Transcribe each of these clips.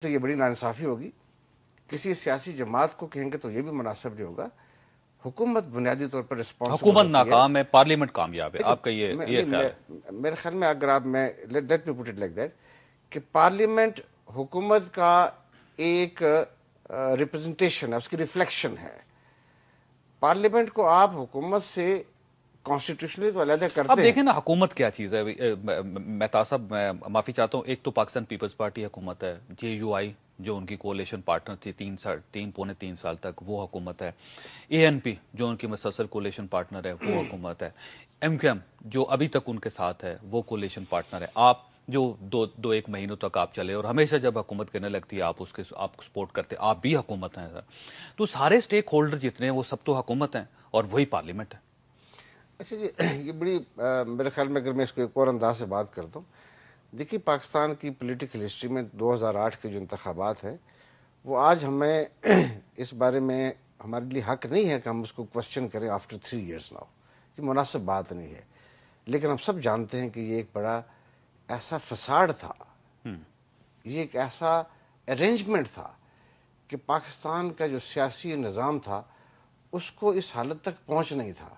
تو یہ بڑی ناانصافی ہوگی. کسی سیاسی جماعت کو کہیں گے تو یہ بھی مناسب نہیں ہوگا. حکومت بنیادی طور پر رسپانسبل حکومت ہوتی ہے. ناکام ہے، پارلیمنٹ کامیاب ہے، آپ کا یہ خیال ہے؟ میرے خیال میں اگر آپ میں let me put it like that کہ پارلیمنٹ حکومت کا ایک ریپرزنٹیشن ہے، اس کی ریفلیکشن ہے. پارلیمنٹ کو آپ حکومت سے کانسٹیٹیوشنلی تو علیحدہ کرتے ہیں. اب دیکھیں نا حکومت کیا چیز ہے. مہتا صاحب میں معافی چاہتا ہوں، ایک تو پاکستان پیپلز پارٹی حکومت ہے، جے یو آئی جو ان کی کولیشن پارٹنر تھی پونے تین سال تک، وہ حکومت ہے. اے این پی جو ان کی مسلسل کولیشن پارٹنر ہے، وہ حکومت ہے. ایم کیو ایم جو ابھی تک ان کے ساتھ ہے، وہ کولیشن پارٹنر ہے. آپ جو دو ایک مہینوں تک آپ چلے اور ہمیشہ جب حکومت کرنے لگتی ہے آپ کو سپورٹ کرتے، آپ بھی حکومت ہیں سر. تو سارے سٹیک ہولڈر جتنے ہیں وہ سب تو حکومت ہیں اور وہی پارلیمنٹ ہے. اچھا جی، یہ بڑی میرے خیال میں اگر میں اس کو ایک اور انداز سے بات کرتا ہوں، دیکھیے پاکستان کی پولیٹیکل ہسٹری میں 2008 کے جو انتخابات ہیں وہ آج ہمیں اس بارے میں ہمارے لیے حق نہیں ہے کہ ہم اس کو کوشچن کریں آفٹر 3 ایئرس ناؤ. یہ مناسب بات نہیں ہے. لیکن ہم سب جانتے ہیں کہ یہ ایک بڑا ایسا فساد تھا، یہ ایک ایسا ارینجمنٹ تھا کہ پاکستان کا جو سیاسی نظام تھا اس کو اس حالت تک پہنچ نہیں تھا.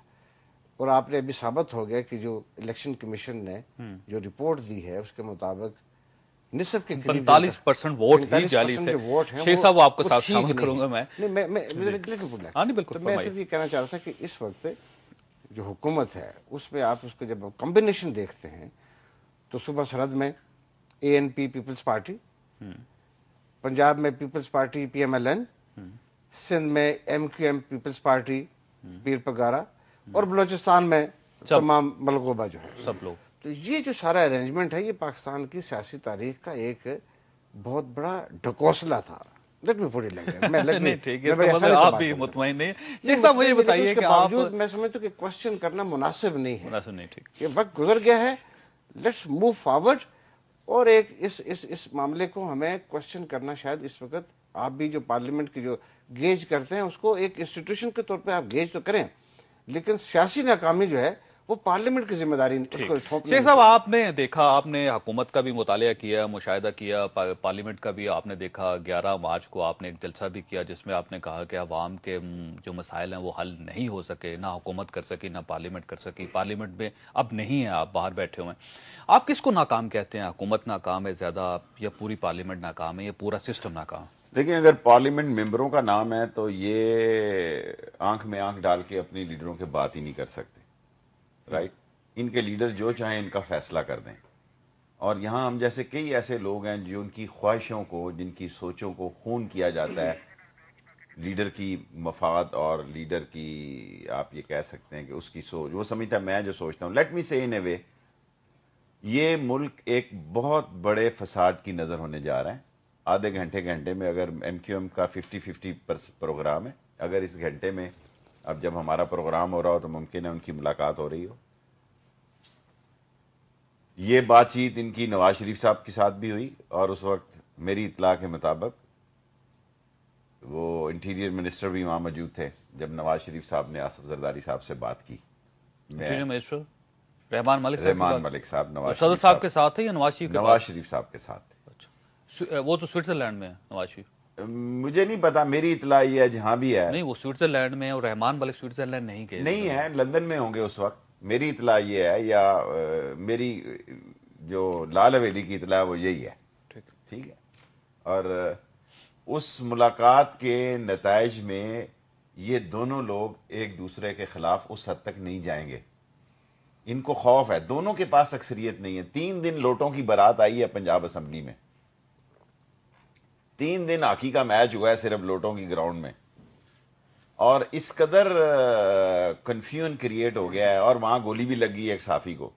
اور آپ نے ابھی ثابت ہو گیا کہ جو الیکشن کمیشن نے جو رپورٹ دی ہے اس کے مطابق نصف کے قریب 45% ووٹ ہی جعلی تھے. جو ووٹ ہیں شیخ صاحب آپ کو ساتھ ٹھیک شامل کروں گا میں. ہاں نہیں بالکل تو میں صرف یہ کہنا چاہ رہا تھا کہ اس وقت جو حکومت ہے اس میں آپ اس کو جب کمبینیشن دیکھتے ہیں تو صوبہ سرحد میں A N P Peoples Party, Punjab میں Peoples Party P M L N, Sindh میں M Q M Peoples Party Pir Pagara, اور بلوچستان میں تمام ملغوبہ جو ہے سب لوگ. تو یہ جو سارا ارینجمنٹ ہے یہ پاکستان کی سیاسی تاریخ کا ایک بہت بڑا ڈھکوسلا تھا. Let me put it like that. آپ بھی مطمئن نہیں. شیخ صاحب مجھے بتائیے کہ آپ میں سمجھتا ہوں کہ کوشچن کرنا مناسب نہیں ہے. مناسب نہیں. ٹھیک کہ وقت گزر گیا ہے، لیٹس موو فارورڈ. اور ایک اس معاملے کو ہمیں کوشچن کرنا شاید اس وقت آپ بھی جو پارلیمنٹ کی جو گیج کرتے ہیں اس کو ایک انسٹیٹیوشن کے طور پہ آپ گیج تو کریں، لیکن سیاسی ناکامی جو ہے وہ پارلیمنٹ کی ذمہ داری اس کو تھوپنا. شیخ صاحب آپ نے دیکھا، آپ نے حکومت کا بھی مطالعہ کیا، مشاہدہ کیا، پارلیمنٹ کا بھی آپ نے دیکھا. 11 مارچ کو آپ نے ایک جلسہ بھی کیا جس میں آپ نے کہا کہ عوام کے جو مسائل ہیں وہ حل نہیں ہو سکے، نہ حکومت کر سکی نہ پارلیمنٹ کر سکی. پارلیمنٹ میں اب نہیں ہیں، آپ باہر بیٹھے ہوئے ہیں. آپ کس کو ناکام کہتے ہیں؟ حکومت ناکام ہے زیادہ یا پوری پارلیمنٹ ناکام ہے یا پورا سسٹم ناکام؟ دیکھیں اگر پارلیمنٹ ممبروں کا نام ہے تو یہ آنکھ میں آنکھ ڈال کے اپنی لیڈروں کے بات ہی نہیں کر سکتے. رائٹ؟ ان کے لیڈر جو چاہیں ان کا فیصلہ کر دیں. اور یہاں ہم جیسے کئی ایسے لوگ ہیں جو ان کی خواہشوں کو، جن کی سوچوں کو خون کیا جاتا ہے لیڈر کی مفاد اور لیڈر کی، آپ یہ کہہ سکتے ہیں کہ اس کی سوچ، وہ سمجھتا ہے میں جو سوچتا ہوں. لیٹ می سے ان اے وے یہ ملک ایک بہت بڑے فساد کی نظر ہونے جا رہا ہے. آدھے گھنٹے میں اگر ایم کیو ایم کا 50-50 پروگرام ہے، اگر اس گھنٹے میں اب جب ہمارا پروگرام ہو رہا ہو تو ممکن ہے ان کی ملاقات ہو رہی ہو. یہ بات چیت ان کی نواز شریف صاحب کے ساتھ بھی ہوئی، اور اس وقت میری اطلاع کے مطابق وہ انٹیریئر منسٹر بھی وہاں موجود تھے جب نواز شریف صاحب نے آصف زرداری صاحب سے بات کی. انٹیریئر منسٹر رحمان ملک صاحب نواز صدر صاحب کے ساتھ ہے یا نواز شریف کے پاس؟ نواز شریف صاحب کے ساتھ. وہ تو سوئٹزرلینڈ میں ہے نواز شریف. مجھے نہیں پتا، میری اطلاع یہ ہے جہاں بھی ہے. نہیں وہ سوئٹزرلینڈ میں ہے اور رحمان ملک سوئٹزرلینڈ نہیں گئے. نہیں ہے، لندن میں ہوں گے اس وقت. میری اطلاع یہ ہے، یا میری جو لال حویلی کی اطلاع وہ یہی ہے. ٹھیک ہے. اور اس ملاقات کے نتائج میں یہ دونوں لوگ ایک دوسرے کے خلاف اس حد تک نہیں جائیں گے. ان کو خوف ہے، دونوں کے پاس اکثریت نہیں ہے. 3 دن لوٹوں کی بارات آئی ہے پنجاب اسمبلی میں. 3 دن ہاکی کا میچ ہوا ہے صرف لوٹوں کی گراؤنڈ میں، اور اس قدر کنفیوژن کریٹ ہو گیا ہے، اور وہاں گولی بھی لگی ہے ایک صحافی کو.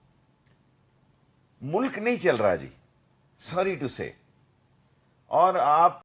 ملک نہیں چل رہا جی، سوری ٹو سے. اور آپ